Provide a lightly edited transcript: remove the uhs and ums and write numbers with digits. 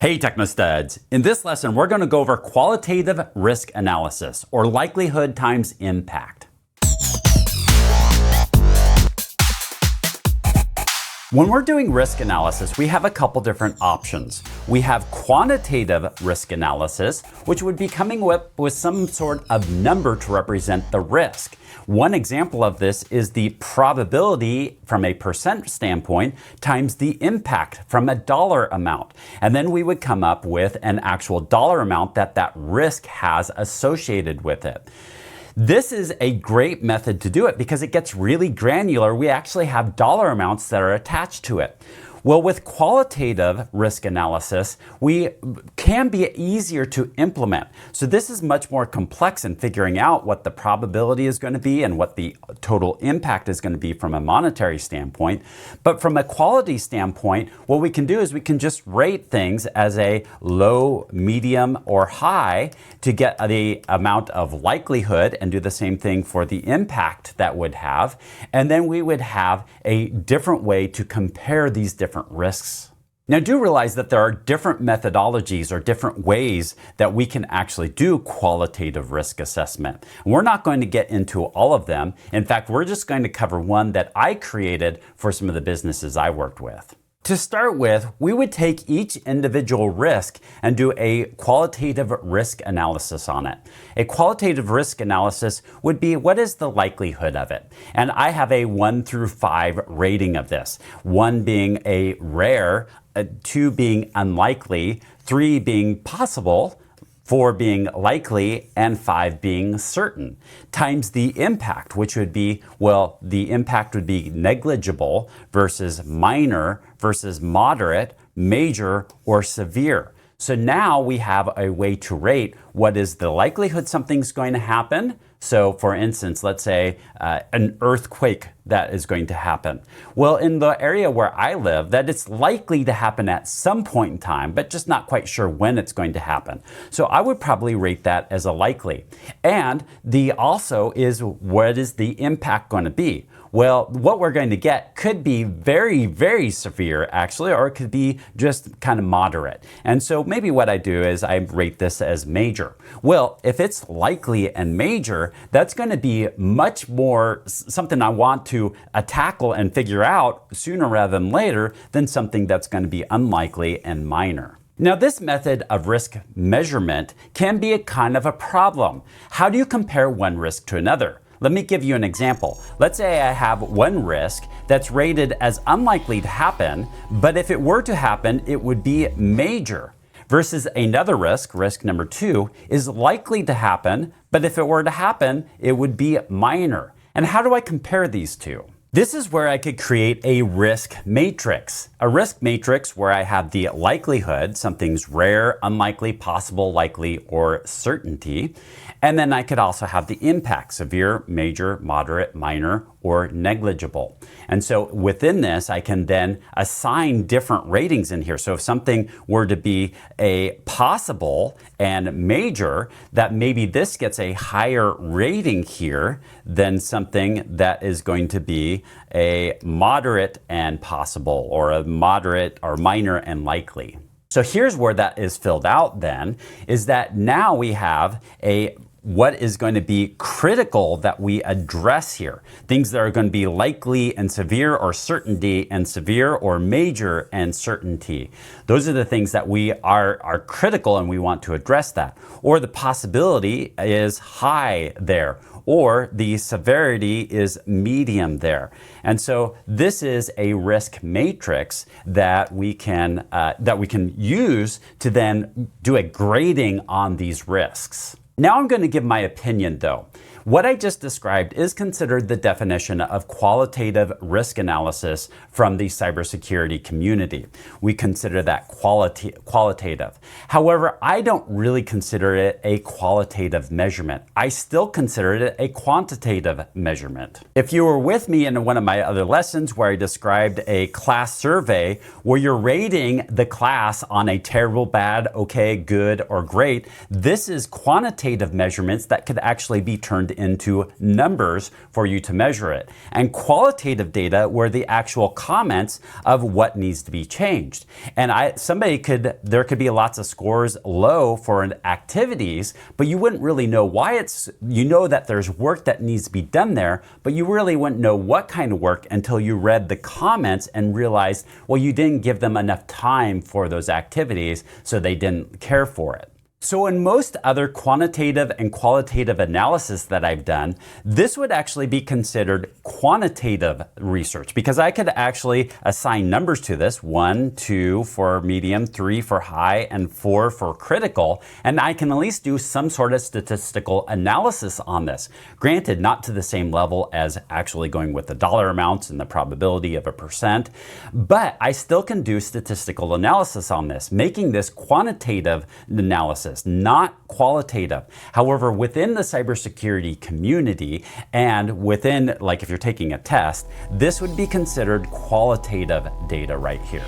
Hey TechKnowSurge! In this lesson, we're going to go over qualitative risk analysis, or likelihood times impact. When we're doing risk analysis, we have a couple different options. We have quantitative risk analysis, which would be coming up with some sort of number to represent the risk. One example of this is the probability from a percent standpoint times the impact from a dollar amount. And then we would come up with an actual dollar amount that risk has associated with it. This is a great method to do it because it gets really granular. We actually have dollar amounts that are attached to it. Well, with qualitative risk analysis, we can be easier to implement. So this is much more complex in figuring out what the probability is going to be and what the total impact is going to be from a monetary standpoint. But from a quality standpoint, what we can do is we can just rate things as a low, medium, or high to get the amount of likelihood and do the same thing for the impact that would have. And then we would have a different way to compare these different risks. Now, do realize that there are different methodologies or different ways that we can actually do qualitative risk assessment. We're not going to get into all of them. In fact, we're just going to cover one that I created for some of the businesses I worked with. To start with, we would take each individual risk and do a qualitative risk analysis on it. A qualitative risk analysis would be, what is the likelihood of it? And I have a 1 through 5 rating of this. 1 being a rare, 2 being unlikely, 3 being possible, 4 being likely, and 5 being certain, times the impact, which would be, well, the impact would be negligible versus minor versus moderate, major, or severe. So now we have a way to rate what is the likelihood something's going to happen. So for instance, let's say an earthquake that is going to happen. Well, in the area where I live, that it's likely to happen at some point in time, but just not quite sure when it's going to happen. So I would probably rate that as a likely. And the also is, what is the impact going to be? Well, what we're going to get could be very, very severe actually, or it could be just kind of moderate. And so maybe what I do is I rate this as major. Well, if it's likely and major, that's going to be much more something I want to tackle and figure out sooner rather than later than something that's going to be unlikely and minor. Now, this method of risk measurement can be a kind of a problem. How do you compare one risk to another? Let me give you an example. Let's say I have one risk that's rated as unlikely to happen, but if it were to happen, it would be major. Versus another risk, risk number 2, is likely to happen, but if it were to happen, it would be minor. And how do I compare these two? This is where I could create a risk matrix. A risk matrix where I have the likelihood, something's rare, unlikely, possible, likely, or certainty. And then I could also have the impact, severe, major, moderate, minor, or negligible. And so within this, I can then assign different ratings in here. So if something were to be a possible and major, that maybe this gets a higher rating here than something that is going to be a moderate and possible, or a moderate or minor and likely. So here's where that is filled out then, is that now we have what is going to be critical that we address here. Things that are going to be likely and severe, or certainty and severe, or major and certainty. Those are the things that we are critical and we want to address that. Or the possibility is high there, or the severity is medium there. And so this is a risk matrix that we can use to then do a grading on these risks. Now I'm going to give my opinion though. What I just described is considered the definition of qualitative risk analysis from the cybersecurity community. We consider that qualitative. However, I don't really consider it a qualitative measurement. I still consider it a quantitative measurement. If you were with me in one of my other lessons where I described a class survey where you're rating the class on a terrible, bad, okay, good, or great, this is quantitative measurements that could actually be turned into numbers for you to measure it. And qualitative data were the actual comments of what needs to be changed. And there could be lots of scores low for activities, but you wouldn't really know why you know that there's work that needs to be done there, but you really wouldn't know what kind of work until you read the comments and realized, well, you didn't give them enough time for those activities, so they didn't care for it. So in most other quantitative and qualitative analysis that I've done, this would actually be considered quantitative research because I could actually assign numbers to this, 1, 2 for medium, 3 for high, and 4 for critical, and I can at least do some sort of statistical analysis on this. Granted, not to the same level as actually going with the dollar amounts and the probability of a percent, but I still can do statistical analysis on this, making this quantitative analysis, not qualitative. However, within the cybersecurity community and within, like if you're taking a test, this would be considered qualitative data right here.